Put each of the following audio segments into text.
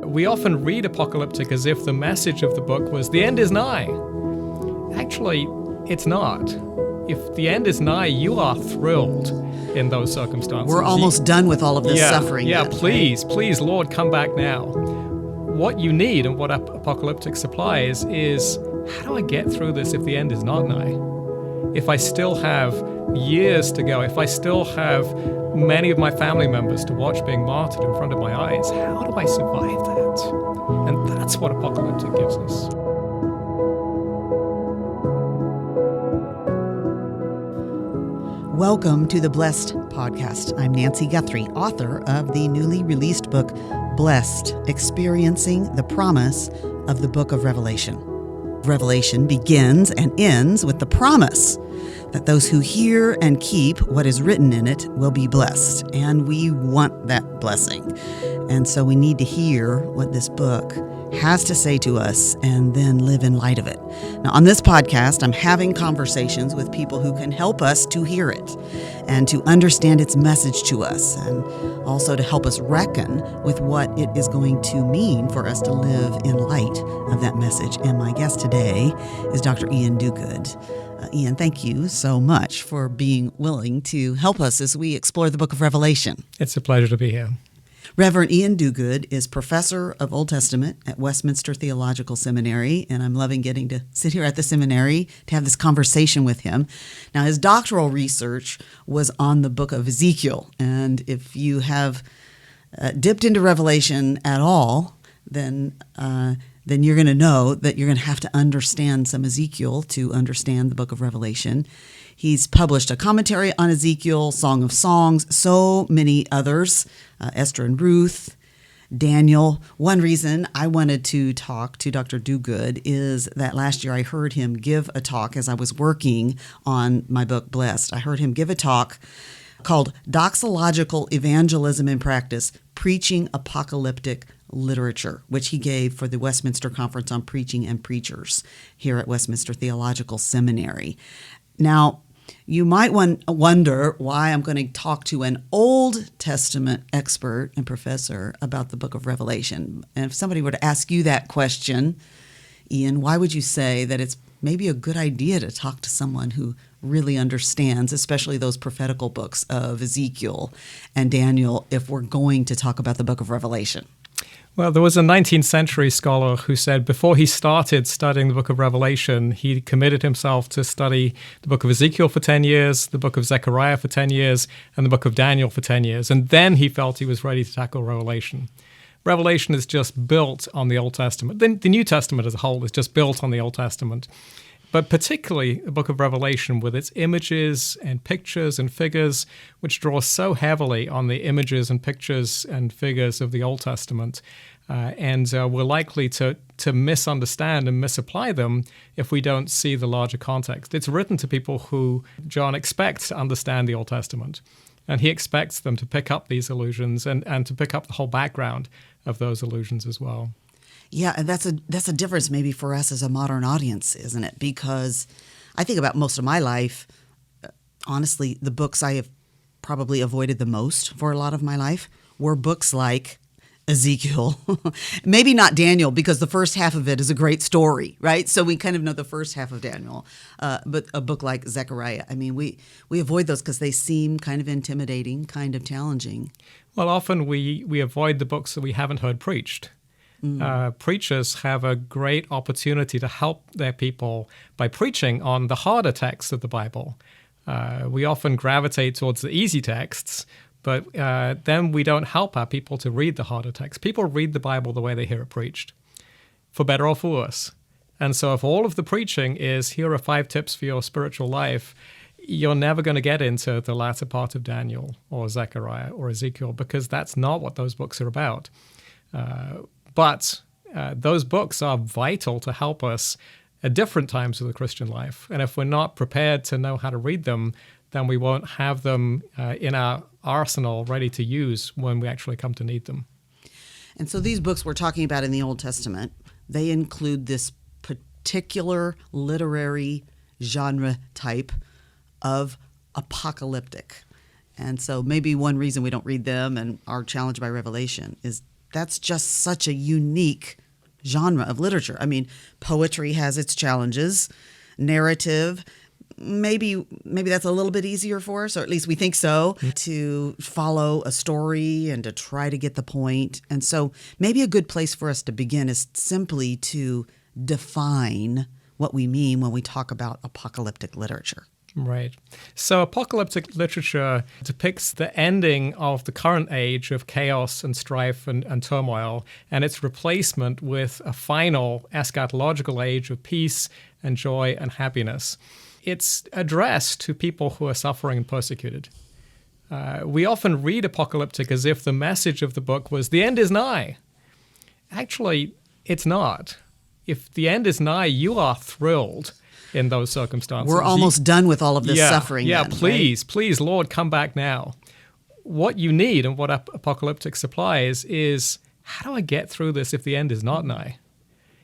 We often read Apocalyptic as if the message of the book was, the end is nigh. Actually, it's not. If the end is nigh, you are thrilled in those circumstances. We're almost done with all of this suffering. Yeah, then, please, Lord, come back now. What you need and what Apocalyptic supplies is, how do I get through this if the end is not nigh? If I still have years to go, if I still have many of my family members to watch being martyred in front of my eyes, how do I survive that? And that's what Apocalyptic gives us. Welcome to the Blessed podcast. I'm Nancy Guthrie, author of the newly released book, Blessed, Experiencing the Promise of the Book of Revelation. Revelation begins and ends with the promise that those who hear and keep what is written in it will be blessed. And we want that blessing. And so we need to hear what this book has to say to us and then live in light of it. Now, on this podcast, I'm having conversations with people who can help us to hear it and to understand its message to us, and also to help us reckon with what it is going to mean for us to live in light of that message. And my guest today is Dr. Iain Duguid. Iain, thank you so much for being willing to help us as we explore the book of Revelation. It's a pleasure to be here. Reverend Iain Duguid is professor of Old Testament at Westminster Theological Seminary, and I'm loving getting to sit here at the seminary to have this conversation with him. Now, his doctoral research was on the book of Ezekiel, and if you have dipped into Revelation at all, then you're going to know that you're going to have to understand some Ezekiel to understand the book of Revelation. He's published a commentary on Ezekiel, Song of Songs, so many others, Esther and Ruth, Daniel. One reason I wanted to talk to Dr. Duguid is that last year I heard him give a talk as I was working on my book, Blessed. I heard him give a talk called Doxological Evangelism in Practice, Preaching Apocalyptic Literature, which he gave for the Westminster Conference on Preaching and Preachers here at Westminster Theological Seminary. Now, you might wonder why I'm going to talk to an Old Testament expert and professor about the book of Revelation. And if somebody were to ask you that question, Iain, why would you say that it's maybe a good idea to talk to someone who really understands, especially those prophetical books of Ezekiel and Daniel, if we're going to talk about the book of Revelation? Well, there was a 19th century scholar who said before he started studying the book of Revelation, he committed himself to study the book of Ezekiel for 10 years, the book of Zechariah for 10 years, and the book of Daniel for 10 years. And then he felt he was ready to tackle Revelation. Revelation is just built on the Old Testament. The New Testament as a whole is just built on the Old Testament. But particularly the book of Revelation with its images and pictures and figures, which draws so heavily on the images and pictures and figures of the Old Testament. And we're likely to misunderstand and misapply them if we don't see the larger context. It's written to people who John expects to understand the Old Testament. And he expects them to pick up these allusions and to pick up the whole background of those allusions as well. Yeah, and that's a difference maybe for us as a modern audience, isn't it? Because I think about most of my life, honestly, the books I have probably avoided the most for a lot of my life were books like Ezekiel, maybe not Daniel, because the first half of it is a great story, right? So we kind of know the first half of Daniel, but a book like Zechariah, I mean, we avoid those because they seem kind of intimidating, kind of challenging. Well, often we avoid the books that we haven't heard preached. Preachers have a great opportunity to help their people by preaching on the harder texts of the Bible. We often gravitate towards the easy texts, but then we don't help our people to read the harder texts. People read the Bible the way they hear it preached, for better or for worse. And so if all of the preaching is, here are 5 tips for your spiritual life, you're never going to get into the latter part of Daniel or Zechariah or Ezekiel, because that's not what those books are about. But those books are vital to help us at different times of the Christian life. And if we're not prepared to know how to read them, then we won't have them in our arsenal ready to use when we actually come to need them. And so these books we're talking about in the Old Testament, they include this particular literary genre type of apocalyptic. And so maybe one reason we don't read them and are challenged by Revelation is that's just such a unique genre of literature. I mean, poetry has its challenges, narrative. Maybe that's a little bit easier for us, or at least we think so, to follow a story and to try to get the point. And so maybe a good place for us to begin is simply to define what we mean when we talk about apocalyptic literature. Right. So apocalyptic literature depicts the ending of the current age of chaos and strife and turmoil, and its replacement with a final eschatological age of peace and joy and happiness. It's addressed to people who are suffering and persecuted. We often read apocalyptic as if the message of the book was, the end is nigh. Actually, it's not. If the end is nigh, you are thrilled in those circumstances. We're almost done with all of this suffering. Yeah, then, please, right? please, Lord, come back now. What you need and what apocalyptic supplies is, how do I get through this if the end is not nigh?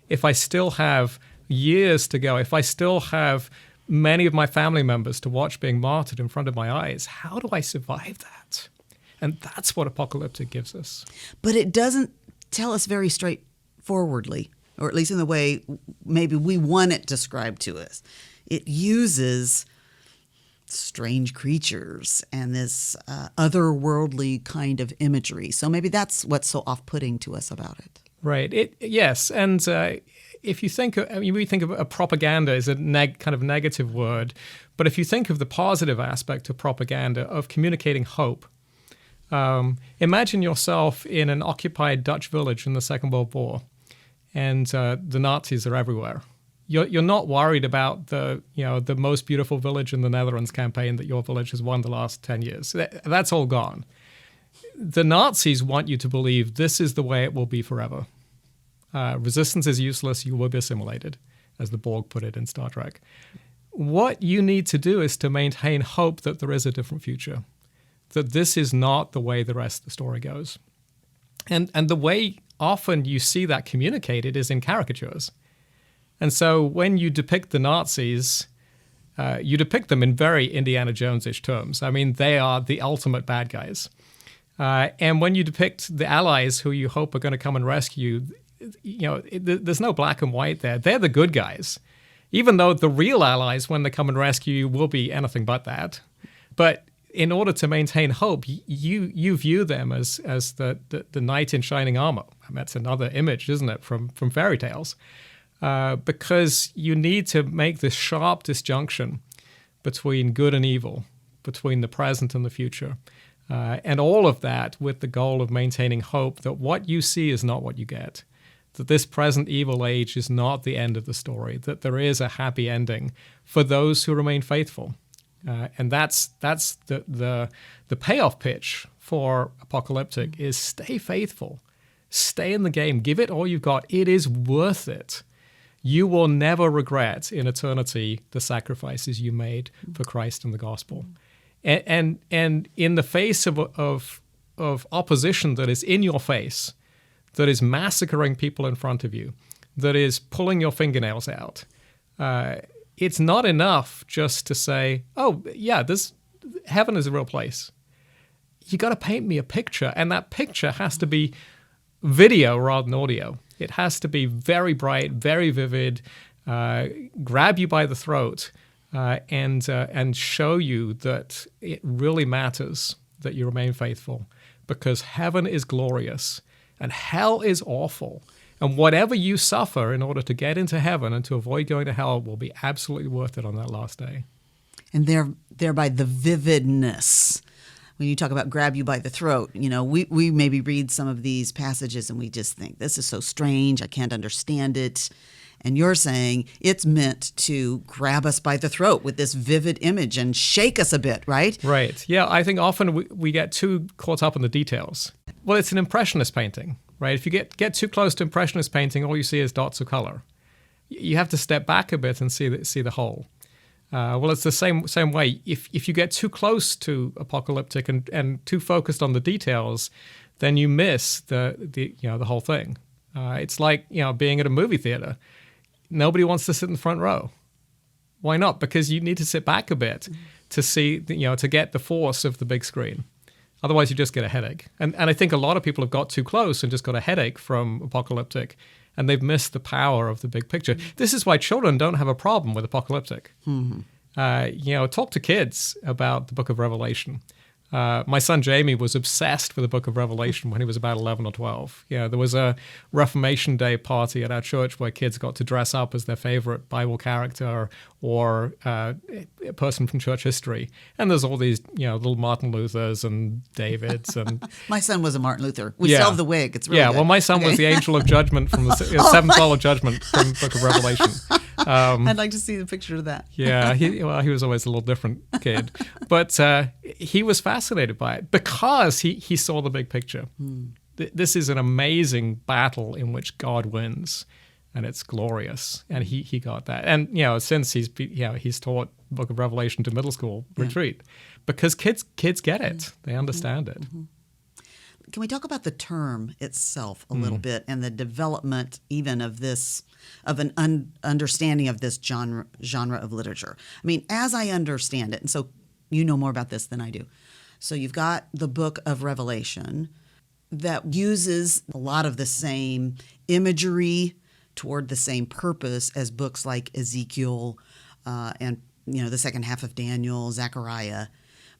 If I still have years to go, if I still have many of my family members to watch being martyred in front of my eyes, how do I survive that? And that's what apocalyptic gives us. But it doesn't tell us very straightforwardly, or at least in the way maybe we want it described to us. It uses strange creatures and this otherworldly kind of imagery. So maybe that's what's so off-putting to us about it. Right. Yes. And if you think, we think of a propaganda as a kind of negative word, but if you think of the positive aspect of propaganda, of communicating hope, imagine yourself in an occupied Dutch village in the Second World War, and the Nazis are everywhere. You're not worried about the most beautiful village in the Netherlands campaign that your village has won the last 10 years. That's all gone. The Nazis want you to believe this is the way it will be forever. Resistance is useless, you will be assimilated, as the Borg put it in Star Trek. What you need to do is to maintain hope that there is a different future, that this is not the way the rest of the story goes. And the way often you see that communicated is in caricatures. And so when you depict the Nazis, you depict them in very Indiana Jones-ish terms. I mean, they are the ultimate bad guys. And when you depict the allies who you hope are going to come and rescue you, there's no black and white there. They're the good guys. Even though the real allies, when they come and rescue you, will be anything but that. But in order to maintain hope, you view them as the knight in shining armor. And that's another image, isn't it, from fairy tales? Because you need to make this sharp disjunction between good and evil, between the present and the future. And all of that with the goal of maintaining hope that what you see is not what you get, that this present evil age is not the end of the story, that there is a happy ending for those who remain faithful. And that's the payoff pitch for Apocalyptic is stay faithful, stay in the game, give it all you've got. It is worth it. You will never regret in eternity the sacrifices you made for Christ and the gospel. And in the face of opposition that is in your face, that is massacring people in front of you, that is pulling your fingernails out, it's not enough just to say, oh, yeah, heaven is a real place. You got to paint me a picture, and that picture has to be video rather than audio. It has to be very bright, very vivid, grab you by the throat, and show you that it really matters that you remain faithful, because heaven is glorious and hell is awful. And whatever you suffer in order to get into heaven and to avoid going to hell will be absolutely worth it on that last day. And thereby the vividness. When you talk about grab you by the throat, we maybe read some of these passages and we just think, this is so strange, I can't understand it. And you're saying it's meant to grab us by the throat with this vivid image and shake us a bit, right? Right. Yeah, I think often we get too caught up in the details. Well, it's an impressionist painting, right? If you get too close to impressionist painting, all you see is dots of color. You have to step back a bit and see the whole. Well, it's the same way. If you get too close to Apocalyptic and too focused on the details, then you miss the whole thing. It's like being at a movie theater. Nobody wants to sit in the front row. Why not? Because you need to sit back a bit to see to get the force of the big screen. Otherwise, you just get a headache. And I think a lot of people have got too close and just got a headache from Apocalyptic, and they've missed the power of the big picture. This is why children don't have a problem with Apocalyptic. Talk to kids about the book of Revelation. My son Jamie was obsessed with the book of Revelation when he was about 11 or 12. There was a Reformation Day party at our church where kids got to dress up as their favorite Bible character or a person from church history. And there's all these, little Martin Luthers and Davids. And my son was a Martin Luther. We still have the wig. It's really good. Well, my son was the angel of judgment from the seventh soul of judgment from the book of Revelation. I'd like to see the picture of that. He was always a little different kid. But he was fascinated by it because he saw the big picture. This is an amazing battle in which God wins, and it's glorious. And he got that. And, since he's taught the book of Revelation to middle school retreat because kids get it. They understand it. Can we talk about the term itself a little bit and the development even of an understanding of this genre of literature? I mean, as I understand it, and so you know more about this than I do. So you've got the book of Revelation that uses a lot of the same imagery toward the same purpose as books like Ezekiel and the second half of Daniel, Zechariah.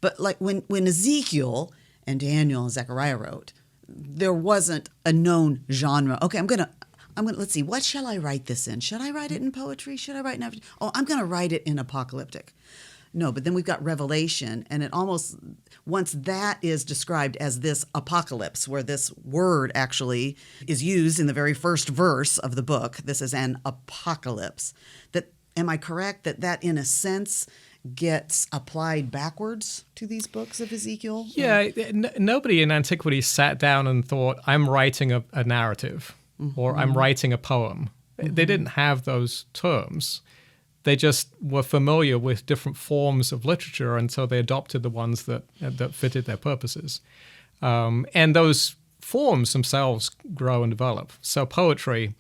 But like when Ezekiel and Daniel and Zechariah wrote, there wasn't a known genre. Okay, I'm gonna let's see, what shall I write this in? Should I write it in poetry? Should I write in I'm gonna write it in apocalyptic. No, but then we've got Revelation, and it almost, once that is described as this apocalypse, where this word actually is used in the very first verse of the book, this is an apocalypse. Am I correct that in a sense gets applied backwards to these books of Ezekiel? Yeah, nobody in antiquity sat down and thought, I'm writing a narrative or I'm writing a poem. They didn't have those terms. They just were familiar with different forms of literature, and so they adopted the ones that fitted their purposes. And those forms themselves grow and develop. So poetry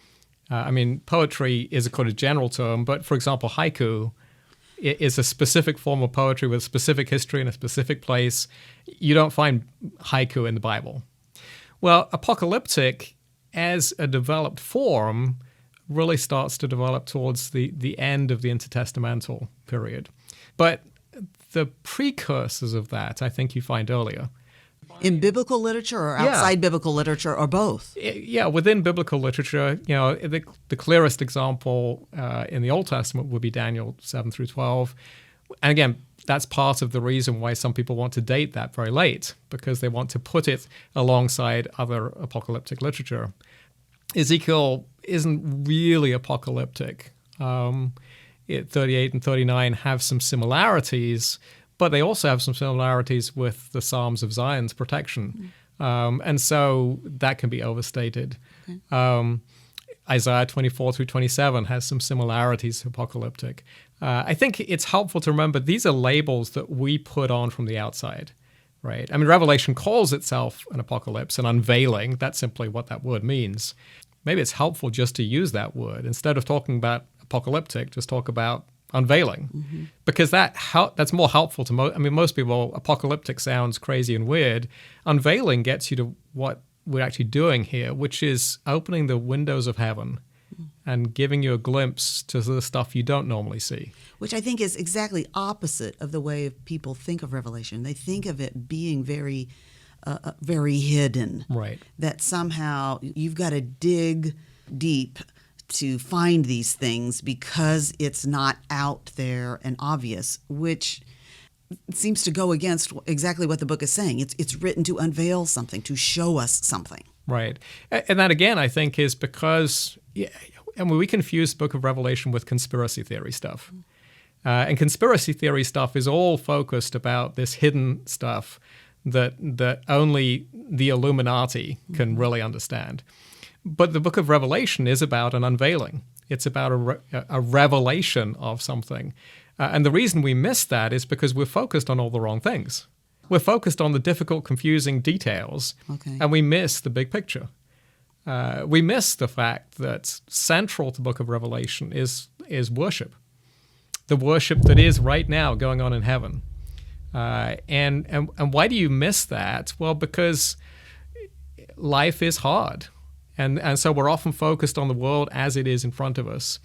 is a kind of general term, but for example, haiku is a specific form of poetry with a specific history in a specific place. You don't find haiku in the Bible. Well, apocalyptic, as a developed form, really starts to develop towards the end of the intertestamental period. But the precursors of that, I think you find earlier. In biblical literature or outside biblical literature or both? Yeah, within biblical literature, the clearest example in the Old Testament would be Daniel 7 through 12. And again, that's part of the reason why some people want to date that very late, because they want to put it alongside other apocalyptic literature. Ezekiel isn't really apocalyptic. 38 and 39 have some similarities, but they also have some similarities with the Psalms of Zion's protection. And so that can be overstated. Okay. Isaiah 24 through 27 has some similarities to apocalyptic. I think it's helpful to remember these are labels that we put on from the outside, right? I mean, Revelation calls itself an apocalypse, an unveiling. That's simply what that word means. Maybe it's helpful just to use that word. Instead of talking about apocalyptic, just talk about unveiling, because that's more helpful to most people. Apocalyptic sounds crazy and weird. Unveiling gets you to what we're actually doing here, which is opening the windows of heaven and giving you a glimpse to the stuff you don't normally see. Which I think is exactly opposite of the way people think of Revelation. They think of it being very hidden. Right. That somehow you've got to dig deep to find these things because it's not out there and obvious, which seems to go against exactly what the book is saying. It's written to unveil something, to show us something. Right. And that, again, I think is because we confuse the book of Revelation with conspiracy theory stuff. And conspiracy theory stuff is all focused about this hidden stuff that only the Illuminati can really understand. But the book of Revelation is about an unveiling. It's about a revelation of something. And the reason we miss that is because we're focused on all the wrong things. We're focused on the difficult, confusing details, and we miss the big picture. We miss the fact that central to the book of Revelation is worship. The worship that is right now going on in heaven. And why do you miss that? Well, because life is hard. And so we're often focused on the world as it is in front of us.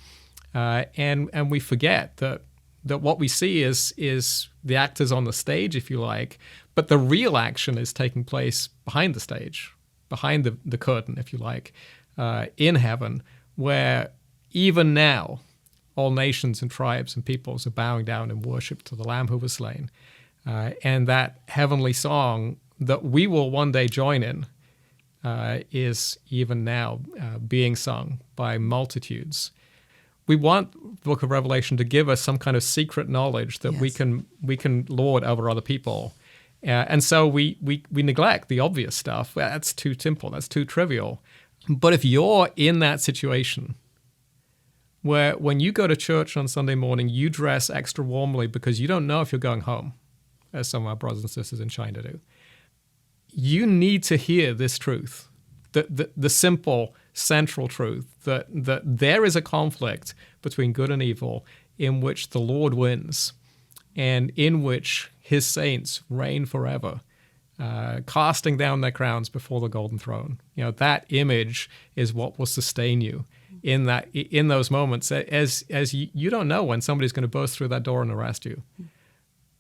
And we forget that what we see is the actors on the stage, if you like, but the real action is taking place behind the stage, behind the curtain, if you like, in heaven, where even now all nations and tribes and peoples are bowing down in worship to the Lamb who was slain. And that heavenly song that we will one day join in is even now being sung by multitudes. We want the book of Revelation to give us some kind of secret knowledge that we can lord over other people. And so we neglect the obvious stuff. Well, that's too simple. That's too trivial. But if you're in that situation where when you go to church on Sunday morning, you dress extra warmly because you don't know if you're going home, as some of our brothers and sisters in China do, you need to hear this truth, the simple central truth that there is a conflict between good and evil in which the Lord wins and in which his saints reign forever, casting down their crowns before the golden throne. You know, that image is what will sustain you in those moments, as you don't know when somebody's going to burst through that door and arrest you.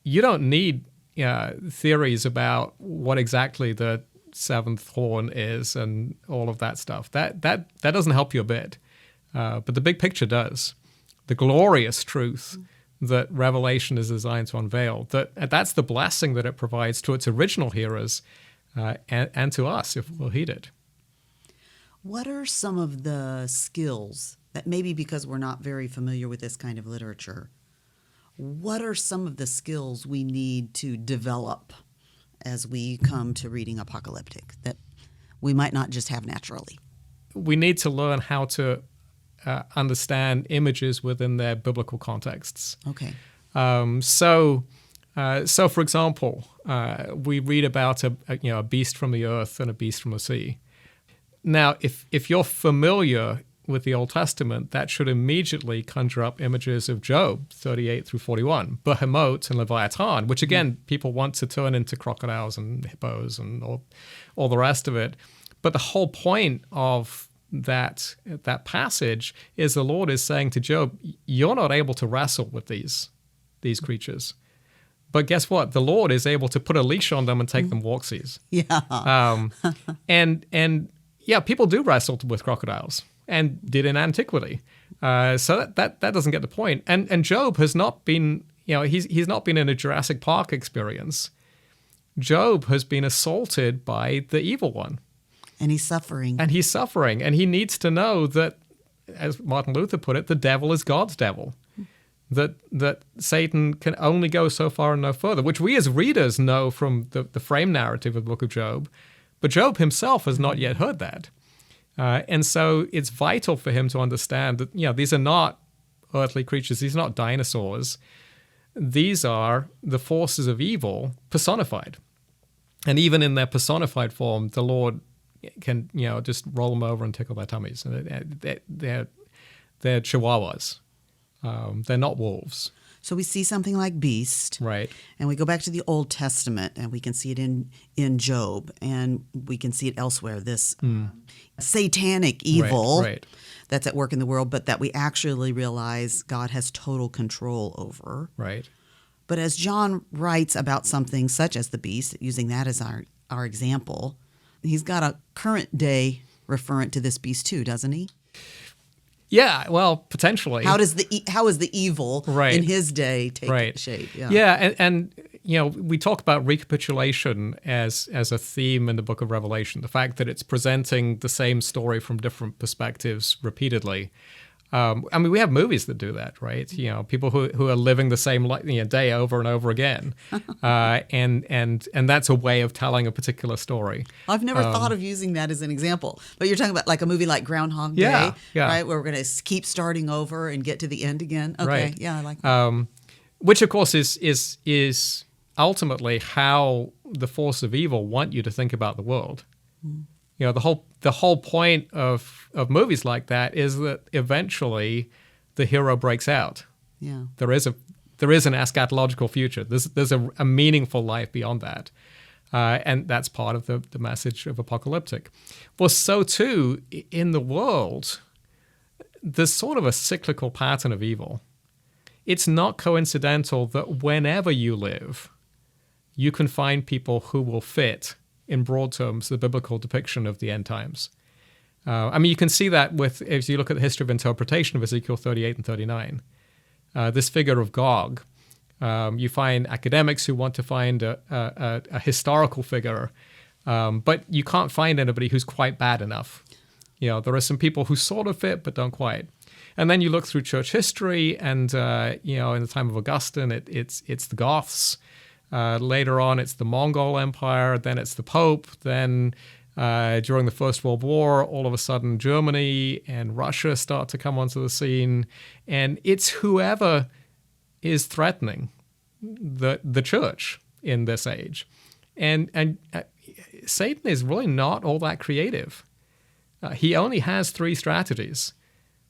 You don't need theories about what exactly the seventh horn is and all of that stuff. That doesn't help you a bit. But the big picture does. The glorious truth that Revelation is designed to unveil, that's the blessing that it provides to its original hearers and to us if we'll heed it. What are some of the skills that maybe because we're not very familiar with this kind of literature, what are some of the skills we need to develop as we come to reading Apocalyptic that we might not just have naturally? We need to learn how to understand images within their biblical contexts. Okay. So for example, we read about a beast from the earth and a beast from the sea. Now, if you're familiar with the Old Testament, that should immediately conjure up images of Job 38 through 41, Behemoth and Leviathan, which again, people want to turn into crocodiles and hippos and all the rest of it. But the whole point of that passage is the Lord is saying to Job, you're not able to wrestle with these creatures. But guess what? The Lord is able to put a leash on them and take them walksies. Yeah. Yeah, people do wrestle with crocodiles and did in antiquity. So that doesn't get the point. And Job has not been, he's not been in a Jurassic Park experience. Job has been assaulted by the evil one. And he's suffering. And he needs to know that, as Martin Luther put it, the devil is God's devil. That Satan can only go so far and no further, which we as readers know from the frame narrative of the book of Job. But Job himself has not yet heard that. And so it's vital for him to understand that, these are not earthly creatures. These are not dinosaurs. These are the forces of evil personified. And even in their personified form, the Lord can, just roll them over and tickle their tummies. They're chihuahuas. They're not wolves. So we see something like beast. Right. And we go back to the Old Testament, and we can see it in Job, and we can see it elsewhere, this satanic evil that's at work in the world, but that we actually realize God has total control over. Right. But as John writes about something such as the beast, using that as our example, he's got a current day referent to this beast too, doesn't he? Yeah, well, potentially. How is the evil in his day take shape? Yeah, and we talk about recapitulation as a theme in the book of Revelation, the fact that it's presenting the same story from different perspectives repeatedly. We have movies that do that, right? People who are living the same day over and over again, and that's a way of telling a particular story. I've never thought of using that as an example, but you're talking about like a movie like Groundhog Day, right? Where we're going to keep starting over and get to the end again. Okay, right. Yeah, I like that. Which of course is ultimately how the force of evil want you to think about the world. The whole point of movies like that is that eventually the hero breaks out. Yeah. There is a there is an eschatological future. There's a meaningful life beyond that. And that's part of the message of Apocalyptic. Well, so too, in the world, there's sort of a cyclical pattern of evil. It's not coincidental that whenever you live, you can find people who will fit, in broad terms, the biblical depiction of the end times. You can see that if you look at the history of interpretation of Ezekiel 38 and 39. This figure of Gog, you find academics who want to find a historical figure, but you can't find anybody who's quite bad enough. There are some people who sort of fit but don't quite. And then you look through church history, and in the time of Augustine, it's the Goths. Later on, it's the Mongol Empire. Then it's the Pope. Then during the First World War, all of a sudden, Germany and Russia start to come onto the scene, and it's whoever is threatening the church in this age, and Satan is really not all that creative. He only has 3 strategies: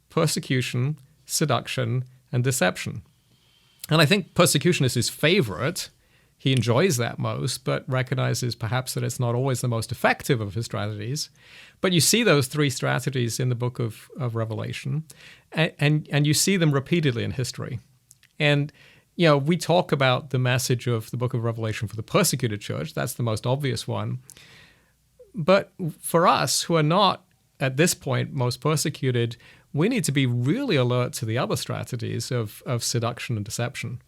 persecution, seduction, and deception. And I think persecution is his favorite. He enjoys that most, but recognizes perhaps that it's not always the most effective of his strategies. But you see those 3 strategies in the book of Revelation, and you see them repeatedly in history. And, we talk about the message of the book of Revelation for the persecuted church. That's the most obvious one. But for us, who are not, at this point, most persecuted, we need to be really alert to the other strategies of seduction and deception,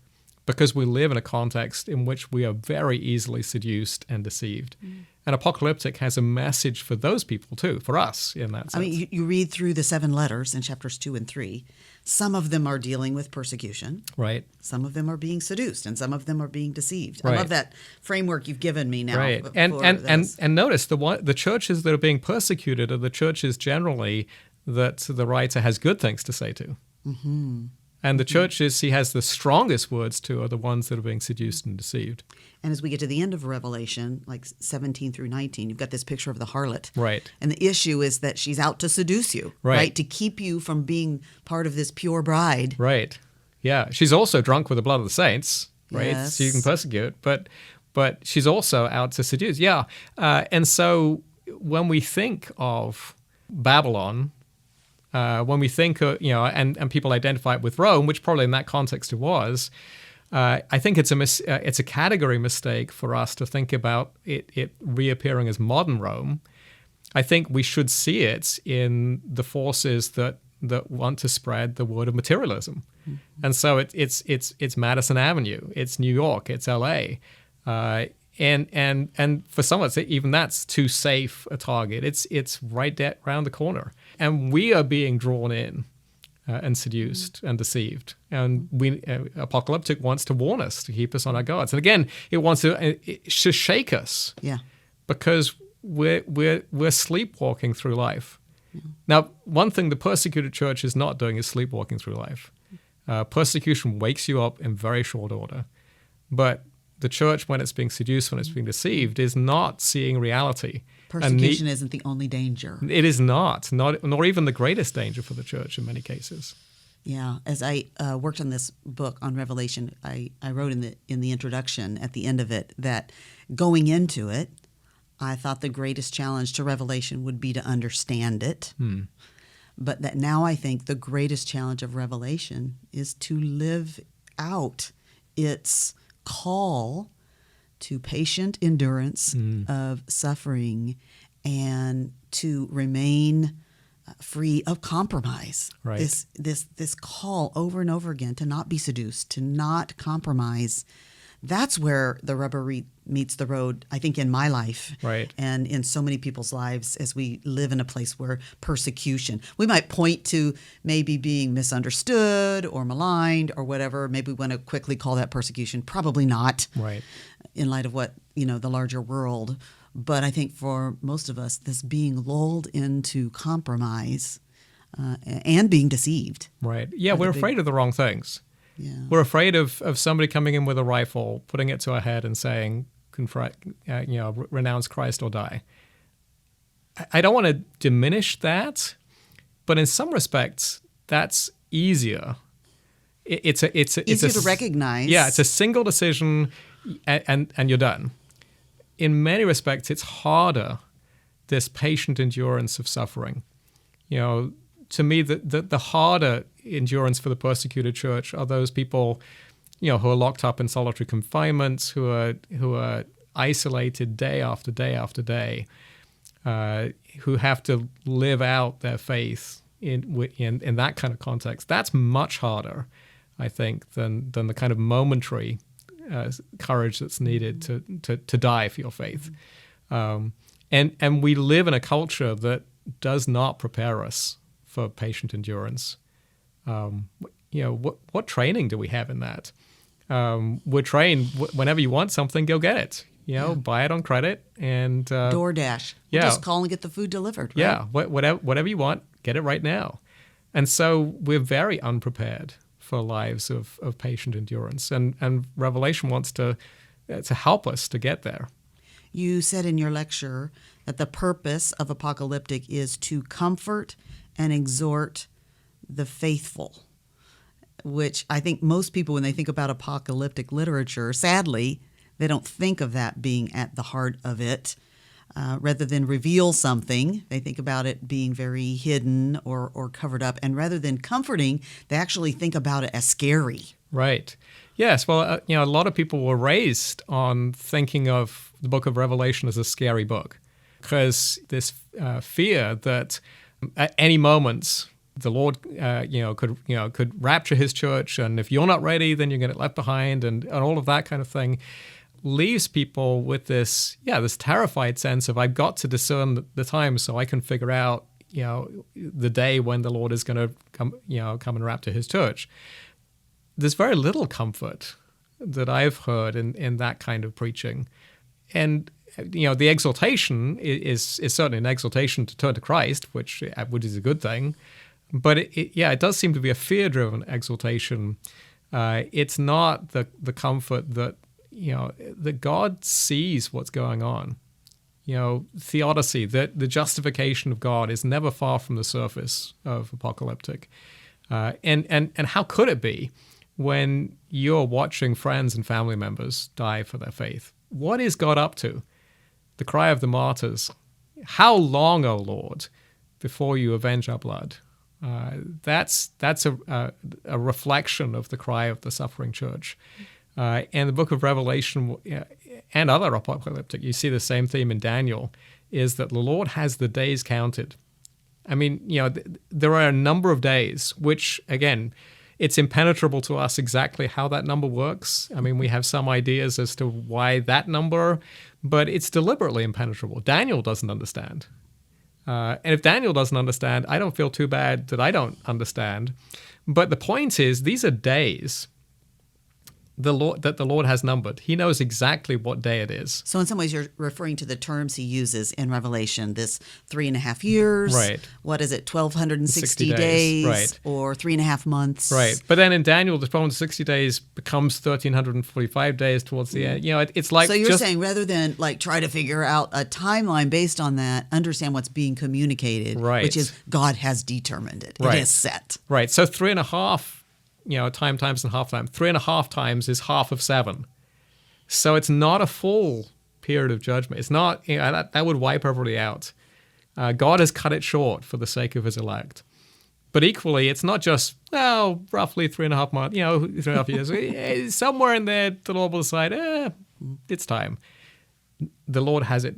because we live in a context in which we are very easily seduced and deceived. And Apocalyptic has a message for those people too, for us in that sense. You read through the 7 letters in chapters 2 and 3. Some of them are dealing with persecution. Right. Some of them are being seduced, and some of them are being deceived. Right. I love that framework you've given me now. Right. And notice the churches that are being persecuted are the churches generally that the writer has good things to say to. Mm-hmm. And the churches he has the strongest words to are the ones that are being seduced and deceived. And as we get to the end of Revelation, like 17 through 19, you've got this picture of the harlot. Right. And the issue is that she's out to seduce you, right? To keep you from being part of this pure bride. Right. Yeah. She's also drunk with the blood of the saints, right? Yes. So you can persecute, but she's also out to seduce. Yeah. And so when we think of Babylon, when we think, and people identify it with Rome, which probably in that context it was, I think it's a category mistake for us to think about it reappearing as modern Rome. I think we should see it in the forces that want to spread the word of materialism, and so it's Madison Avenue, it's New York, it's L.A. And for some of us, even that's too safe a target. It's right around the corner. And we are being drawn in and seduced and deceived. And Apocalyptic wants to warn us, to keep us on our guards. And again, it should shake us. Yeah. Because we're sleepwalking through life. Yeah. Now, one thing the persecuted church is not doing is sleepwalking through life. Persecution wakes you up in very short order. But the church, when it's being seduced, when it's being deceived, is not seeing reality. Persecution isn't the only danger. It is not, nor even the greatest danger for the church in many cases. Yeah. As I worked on this book on Revelation, I wrote in the introduction at the end of it that going into it, I thought the greatest challenge to Revelation would be to understand it. But that now I think the greatest challenge of Revelation is to live out its call to patient endurance of suffering and to remain free of compromise. Right. This call over and over again to not be seduced, to not compromise. That's where the rubber meets the road, I think, in my life. Right. And in so many people's lives as we live in a place where persecution, we might point to maybe being misunderstood or maligned or whatever. Maybe we want to quickly call that persecution. Probably not. Right. In light of what, the larger world. But I think for most of us, this being lulled into compromise and being deceived. Right. Yeah, we're afraid of the wrong things. Yeah. We're afraid of somebody coming in with a rifle, putting it to our head and saying, renounce Christ or die. I don't want to diminish that, but in some respects, that's easier. it's easy to recognize. Yeah, it's a single decision, and you're done. In many respects, it's harder, this patient endurance of suffering. To me, the harder endurance for the persecuted church are those people, who are locked up in solitary confinement, who are isolated day after day after day, who have to live out their faith in that kind of context. That's much harder, I think, than the kind of momentary courage that's needed to die for your faith. And we live in a culture that does not prepare us for patient endurance. What training do we have in that? We're trained whenever you want something, go get it. Buy it on credit and DoorDash. We'll just call and get the food delivered. Right? Yeah, whatever you want, get it right now. And so we're very unprepared for lives of patient endurance, and Revelation wants to help us to get there. You said in your lecture that the purpose of Apocalyptic is to comfort and exhort the faithful, which I think most people, when they think about apocalyptic literature, sadly, they don't think of that being at the heart of it. Rather than reveal something, they think about it being very hidden or covered up. And rather than comforting, they actually think about it as scary. Right. Yes. Well, a lot of people were raised on thinking of the book of Revelation as a scary book, because this fear that at any moment the Lord, could rapture His church, and if you're not ready, then you're going to get left behind, and all of that kind of thing, leaves people with this terrified sense of, I've got to discern the time so I can figure out, the day when the Lord is going to come and rapture His church. There's very little comfort that I've heard in that kind of preaching. And, the exhortation is certainly an exhortation to turn to Christ, which is a good thing. But it does seem to be a fear-driven exhortation. It's not the comfort that, that God sees what's going on. Theodicy, that the justification of God is never far from the surface of Apocalyptic. And how could it be when you're watching friends and family members die for their faith? What is God up to? The cry of the martyrs. How long, O Lord, before you avenge our blood? That's a reflection of the cry of the suffering church. And the book of Revelation and other apocalyptic, you see the same theme in Daniel, is that the Lord has the days counted. I mean, there are a number of days, which, again, it's impenetrable to us exactly how that number works. I mean, we have some ideas as to why that number, but it's deliberately impenetrable. Daniel doesn't understand. And if Daniel doesn't understand, I don't feel too bad that I don't understand. But the point is, these are days that the Lord has numbered. He knows exactly what day it is. So in some ways, you're referring to the terms He uses in Revelation, this 3.5 years. Right. What is it, 1,260 days? Right. Or 3.5 months. Right. But then in Daniel, the 1,260 days becomes 1,345 days towards the end. It's like... So you're saying rather than try to figure out a timeline based on that, understand what's being communicated, right, which is God has determined it. Right. It is set. Right. So 3.5... time times and half time. 3.5 times is half of 7. So it's not a full period of judgment. It's not, that would wipe everybody out. God has cut it short for the sake of His elect. But equally, it's not just, roughly 3.5 months, 3.5 years. Somewhere in there, the Lord will decide, it's time. The Lord has it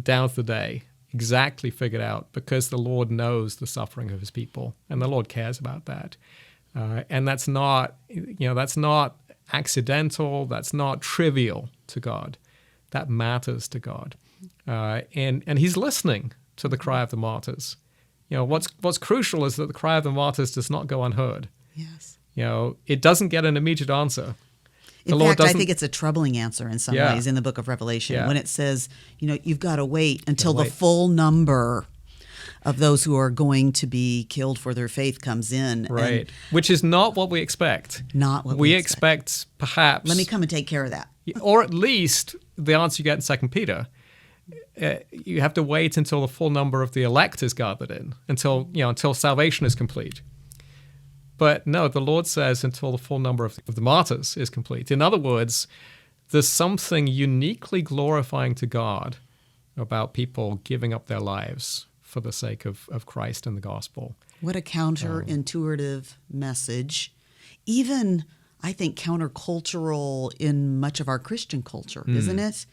down to the day, exactly figured out, because the Lord knows the suffering of His people, and the Lord cares about that. And that's not accidental. That's not trivial to God. That matters to God. And He's listening to the cry of the martyrs. What's crucial is that the cry of the martyrs does not go unheard. Yes. It doesn't get an immediate answer. In fact, I think it's a troubling answer in some ways in the book of Revelation when it says, you've got to wait until the full number of those who are going to be killed for their faith comes in. Right. Which is not what we expect. Not what we expect. Perhaps. Let me come and take care of that. Or at least the answer you get in 2 Peter. You have to wait until the full number of the elect is gathered in, until salvation is complete. But no, the Lord says until the full number of the martyrs is complete. In other words, there's something uniquely glorifying to God about people giving up their lives for the sake of Christ and the gospel. What a counterintuitive message. Even, I think, countercultural in much of our Christian culture, isn't it?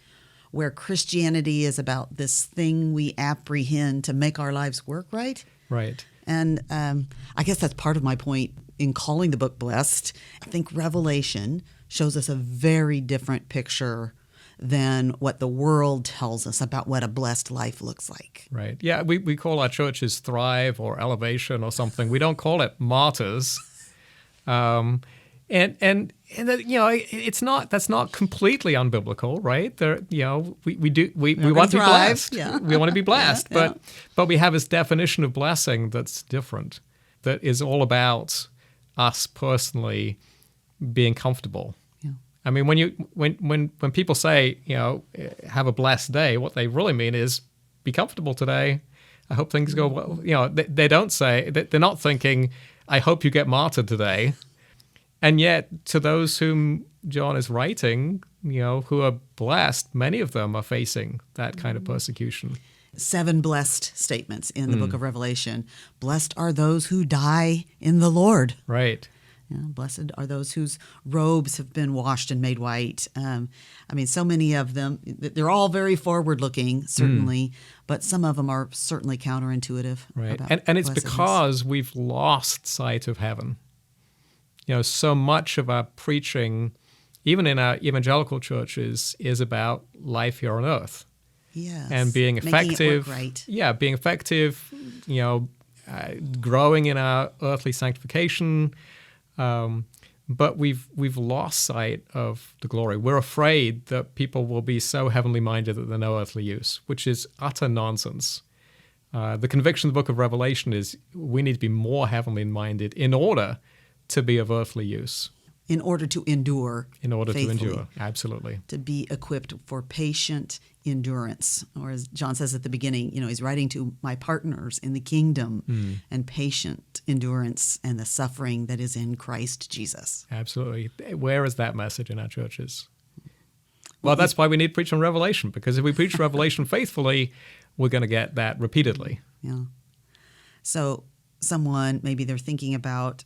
Where Christianity is about this thing we apprehend to make our lives work right. Right. And I guess that's part of my point in calling the book Blessed. I think Revelation shows us a very different picture than what the world tells us about what a blessed life looks like. Right. Yeah, we call our churches Thrive or Elevation or something. We don't call it Martyrs. And it's not, that's not completely unbiblical, right? There, we want to be blessed. Yeah. We want to be blessed, but we have this definition of blessing that's different, that is all about us personally being comfortable. Yeah. I mean, when people say, have a blessed day, what they really mean is be comfortable today. I hope things go well. They don't say, they're not thinking, I hope you get martyred today. And yet, to those whom John is writing, who are blessed, many of them are facing that kind of persecution. 7 blessed statements in the book of Revelation. Blessed are those who die in the Lord. Right. Yeah, blessed are those whose robes have been washed and made white. So many of them, they're all very forward-looking, certainly, but some of them are certainly counterintuitive. Right. And it's because we've lost sight of heaven. So much of our preaching, even in our evangelical churches, is about life here on earth. Yes. And being effective. Making it work right. Yeah, being effective, growing in our earthly sanctification. But we've lost sight of the glory. We're afraid that people will be so heavenly minded that they're no earthly use, which is utter nonsense. The conviction of the book of Revelation is we need to be more heavenly minded in order to be of earthly use. In order to endure. In order faithfully. to endure, absolutely. To be equipped for patient endurance. Or as John says at the beginning, he's writing to my partners in the kingdom and patient endurance and the suffering that is in Christ Jesus. Absolutely. Where is that message in our churches? Well, that's why we need to preach on Revelation, because if we preach Revelation faithfully, we're going to get that repeatedly. Yeah. So someone, maybe they're thinking about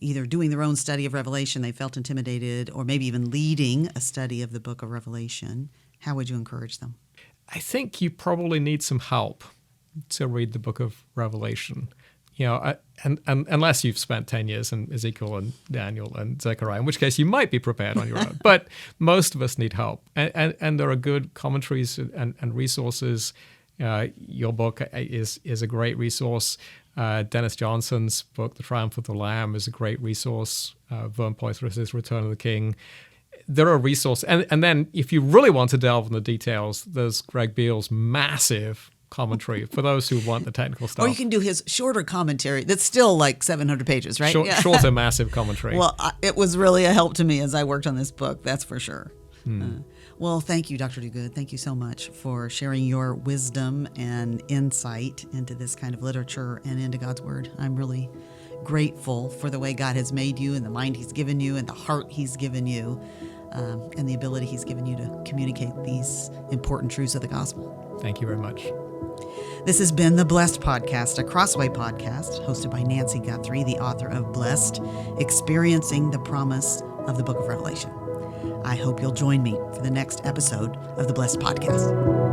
either doing their own study of Revelation, they felt intimidated, or maybe even leading a study of the book of Revelation. How would you encourage them? I think you probably need some help to read the book of Revelation. And unless you've spent 10 years in Ezekiel and Daniel and Zechariah, in which case you might be prepared on your own. But most of us need help. And there are good commentaries and resources. Your book is a great resource. Dennis Johnson's book, The Triumph of the Lamb, is a great resource. Vern Poythress's Return of the King. There are resources. And then if you really want to delve in the details, there's Greg Beale's massive commentary for those who want the technical stuff. Or you can do his shorter commentary that's still like 700 pages, right? Shorter, massive commentary. Well, it was really a help to me as I worked on this book, that's for sure. Well, thank you, Dr. Duguid. Thank you so much for sharing your wisdom and insight into this kind of literature and into God's Word. I'm really grateful for the way God has made you and the mind He's given you and the heart He's given you and the ability He's given you to communicate these important truths of the gospel. Thank you very much. This has been The Blessed Podcast, a Crossway podcast hosted by Nancy Guthrie, the author of Blessed, Experiencing the Promise of the Book of Revelation. I hope you'll join me for the next episode of The Blessed Podcast.